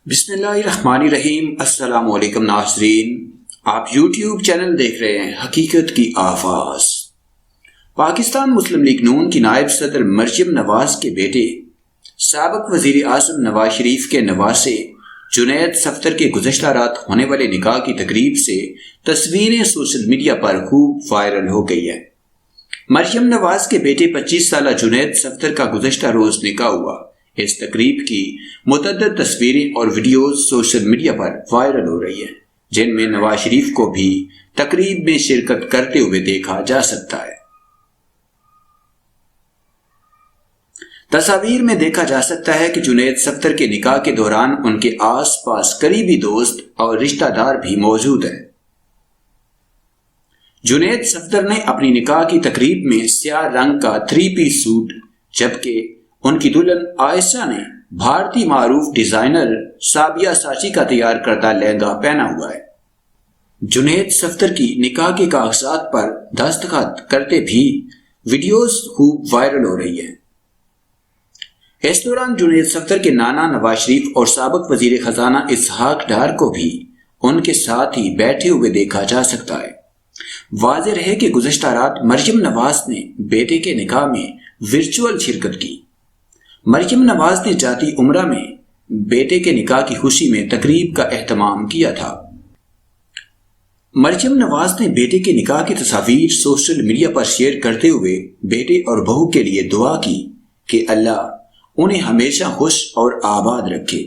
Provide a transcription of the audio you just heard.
बिस्मिल्लाहिर्रहमानिर्रहीम। अस्सलाम वालेकुम नाज़रीन, आप YouTube चैनल देख रहे हैं हकीकत की आवाज़। पाकिस्तान मुस्लिम लीग नून की नायब सदर मरियम नवाज के बेटे साबिक वज़ीर आज़म नवाज शरीफ के नवासे जुनैद सफ्दर के गुज़श्ता रात होने वाले निकाह की तकरीब से तस्वीरें सोशल मीडिया पर खूब वायरल हो गई है। मरियम नवाज के बेटे 25 साला जुनैद सफ्दर का गुज़श्ता रोज निकाह हुआ। इस तकरीब की मुतअद्दिद तस्वीरें और वीडियोज सोशल मीडिया पर वायरल हो रही है, जिनमें नवाज शरीफ को भी तकरीब में शिरकत करते हुए देखा जा सकता है। तस्वीर में देखा जा सकता है कि जुनैद सफ्दर के निकाह के दौरान उनके आस पास करीबी दोस्त और रिश्तेदार भी मौजूद हैं। जुनैद सफ्दर ने अपनी निकाह की तकरीब में स्याह रंग का 3 पीस सूट, जबकि उनकी दुल्हन आयशा ने भारतीय मारूफ डिजाइनर साबिया साची का तैयार करदा लहंगा पहना हुआ है। जुनैद सफ्दर की निकाह के कागजात पर दस्तखत करते भी वीडियोस खूब वायरल हो रही है। इस दौरान जुनैद सफ्दर के नाना नवाज शरीफ और साबिक वजीर खजाना इसहाक डार को भी उनके साथ ही बैठे हुए देखा जा सकता है। वाज़ेह है कि गुज़श्ता रात मरियम नवाज ने बेटे के निकाह में वर्चुअल शिरकत की। मरियम नवाज ने जाती उम्रा में बेटे के निकाह की खुशी में तकरीब का एहतमाम किया था। मरियम नवाज ने बेटे के निकाह की तस्वीर सोशल मीडिया पर शेयर करते हुए बेटे और बहू के लिए दुआ की कि अल्लाह उन्हें हमेशा खुश और आबाद रखे।